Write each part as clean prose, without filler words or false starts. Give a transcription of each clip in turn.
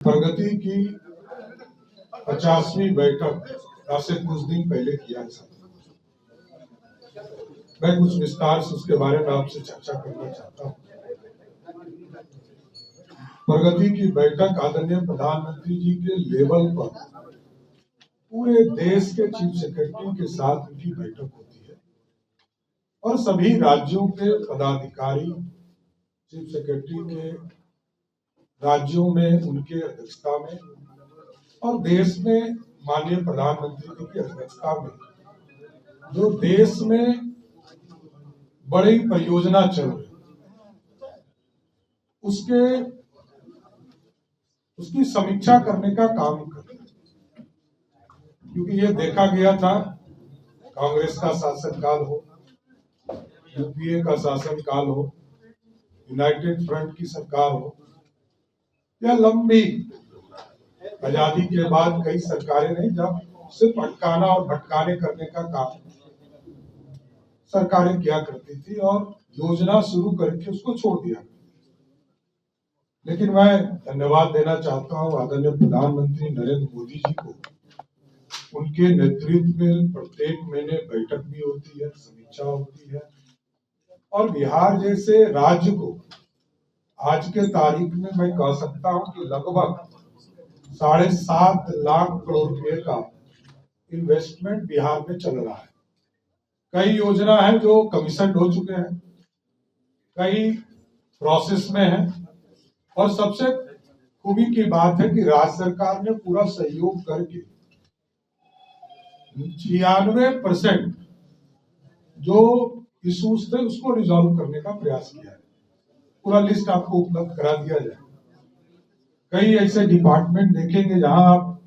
प्रगति की 50वीं बैठक आज से कुछ दिन पहले किया था। मैं कुछ विस्तार से उसके बारे में आपसे चर्चा करना चाहता हूँ। प्रगति की बैठक आदरणीय प्रधानमंत्री जी के लेवल पर पूरे देश के चीफ सेक्रेटरी के साथ उनकी बैठक होती है और सभी राज्यों के पदाधिकारी चीफ सेक्रेटरी के राज्यों में उनके अध्यक्षता में और देश में माननीय प्रधानमंत्री जी की अध्यक्षता में जो देश में बड़ी परियोजना चल रही उसकी समीक्षा करने का काम कर रहे हैं। क्योंकि ये देखा गया था, कांग्रेस का शासनकाल हो, यूपीए का शासनकाल हो, यूनाइटेड फ्रंट की सरकार हो या लंबी आजादी के बाद कई सरकारें नहीं, जब सिर्फ अटकाना और भटकाने करने का काम सरकारें किया करती थी और योजना शुरू करके उसको छोड़ दिया। लेकिन मैं धन्यवाद देना चाहता हूं आदरणीय प्रधानमंत्री नरेंद्र मोदी जी को। उनके नेतृत्व में प्रत्येक महीने बैठक भी होती है, समीक्षा होती है और बिहार जैसे राज्य को आज के तारीख में मैं कह सकता हूं कि लगभग 7.5 लाख करोड़ रुपए का इन्वेस्टमेंट बिहार में चल रहा है। कई योजना है जो कमीशन हो चुके हैं, कई प्रोसेस में है और सबसे खूबी की बात है कि राज्य सरकार ने पूरा सहयोग करके 96% जो इश्यूज थे उसको रिजॉल्व करने का प्रयास किया है। पूरा लिस्ट आपको उपलब्ध करा दिया जाए। कई ऐसे डिपार्टमेंट देखेंगे जहां आप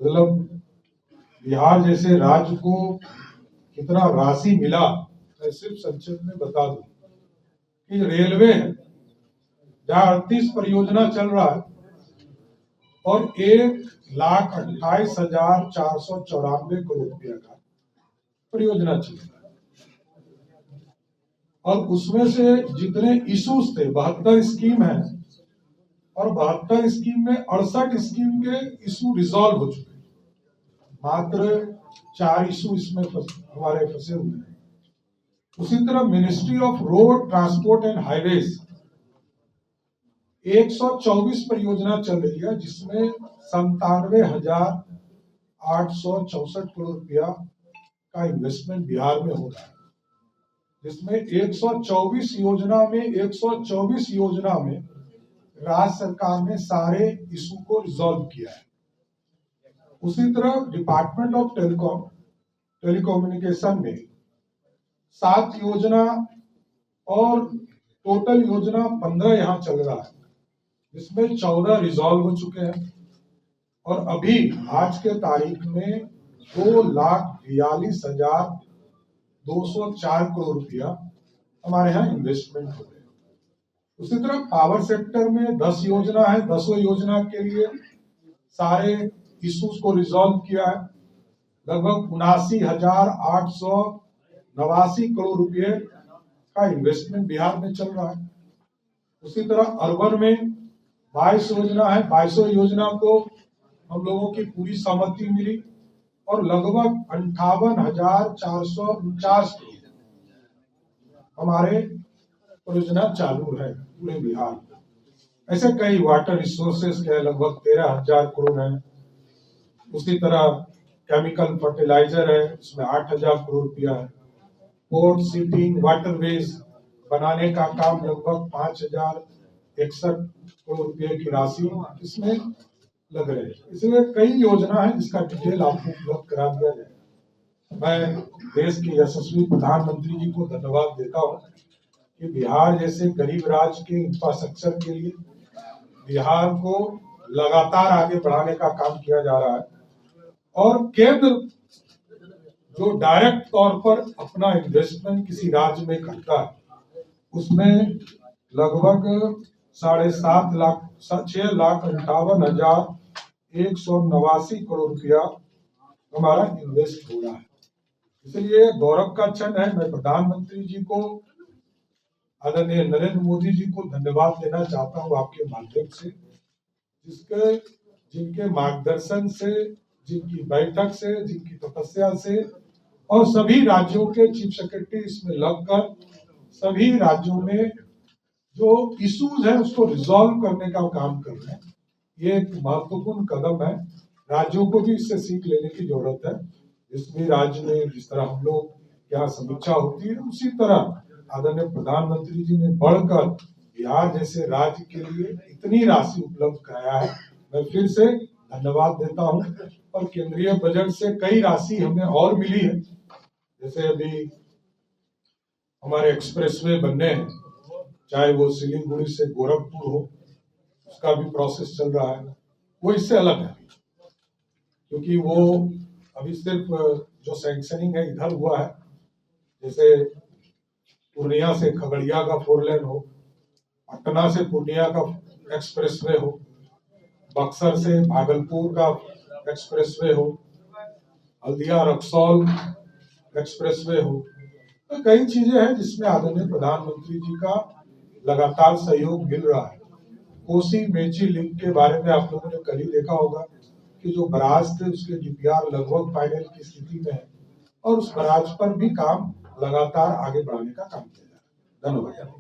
मतलब बिहार जैसे राज्य को कितना राशि मिला, मैं सिर्फ संक्षेप में बता दूं कि रेलवे है जहां 38 परियोजना चल रहा है और 1,28,494 करोड़ रुपया का परियोजना चल रहा है और उसमें से जितने इश्यूज थे 72 स्कीम है और 72 स्कीम में 68 स्कीम के इशू रिजॉल्व हो चुके हैं। मात्र 4 इशू इसमें हमारे फंसे हुए हैं। उसी तरह ministry of road transport and highways 124 परियोजना चल रही है जिसमें 97,864 करोड़ रुपया का इन्वेस्टमेंट बिहार में हो रहा है, जिसमें 124 योजना में राज्य सरकार ने सारे इशू को रिजॉल्व किया है। उसी तरह डिपार्टमेंट ऑफ टेलीकम्युनिकेशन में 7 योजना और टोटल योजना 15 यहाँ चल रहा है, जिसमें 14 रिजॉल्व हो चुके हैं और अभी आज के तारीख में 2,42,204 करोड़ रुपया हमारे यहाँ इन्वेस्टमेंट हो रहे हैं। उसी तरह पावर सेक्टर में 10 योजना है, 10 योजना के लिए सारे इश्यूज को रिजॉल्व किया है। लगभग 79,889 करोड़ रुपए का इन्वेस्टमेंट बिहार में चल रहा है। उसी तरह अर्बन में 22 योजना है, 22 योजना को हम लोगों की पूरी सहमति मिली और लगभग 58,449 हमारे परियोजना चालू है पूरे बिहार में। ऐसे कई वाटर रिसोर्सेस के लगभग 13,000 करोड़ है। उसी तरह केमिकल फर्टिलाइजर है, उसमें 8,000 करोड़ रुपया है। पोर्ट शिपिंग वाटरवेज बनाने का काम लगभग 5,061 करोड़ रुपये की राशि इसमें लग रहे हैं। इसलिए कई योजना है जिसका डिटेल आपको उपलब्ध करा दिया जाए। मैं देश के यशस्वी प्रधानमंत्री जी को धन्यवाद देता हूँ कि बिहार जैसे गरीब राज्य के इंफ्रास्ट्रक्चर के लिए बिहार को लगातार आगे बढ़ाने का काम किया जा रहा है और केंद्र जो डायरेक्ट तौर पर अपना इन्वेस्टमेंट किसी राज्य में करता है उसमें लगभग 6,58,189 करोड़ रुपया हमारा इन्वेस्ट हो रहा है। इसलिए गौरव का क्षण है। मैं प्रधानमंत्री जी को, आदरणीय नरेंद्र मोदी जी को धन्यवाद देना चाहता हूं आपके माध्यम से जिनके मार्गदर्शन से, जिनकी बैठक से, जिनकी तपस्या से और सभी राज्यों के चीफ सेक्रेटरी इसमें लगकर सभी राज्यों में जो इश्यूज है उसको रिजॉल्व करने का काम कर रहे हैं। ये एक महत्वपूर्ण कदम है। राज्यों को भी इससे सीख लेने की जरूरत है। जिस भी राज्य में जिस तरह हम लोग यहाँ समीक्षा होती है, उसी तरह आदरणीय प्रधानमंत्री जी ने बढ़कर बिहार जैसे राज्य के लिए इतनी राशि उपलब्ध कराया है। मैं फिर से धन्यवाद देता हूँ। और केंद्रीय बजट से कई राशि हमें और मिली है। जैसे अभी हमारे एक्सप्रेसवे बनने हैं, चाहे वो सिलीगुड़ी से गोरखपुर हो, उसका भी प्रोसेस चल रहा है। वो इससे अलग है, क्योंकि वो अभी सिर्फ जो सैंक्शनिंग है इधर हुआ है। जैसे पूर्णिया से खगड़िया का 4 लेन हो, पटना से पूर्णिया का एक्सप्रेसवे हो, बक्सर से भागलपुर का एक्सप्रेसवे हो, हल्दिया रक्सौल एक्सप्रेसवे हो। तो कई चीजें हैं जिसमें आदरणीय प्रधानमंत्री जी का लगातार सहयोग मिल रहा है। कोसी मेची लिंक के बारे में आप लोगों ने कल ही देखा होगा कि जो बराज थे उसके डीपीआर लगभग फाइनल की स्थिति में है और उस बराज पर भी काम लगातार आगे बढ़ाने का काम किया जा रहा है। धन्यवाद।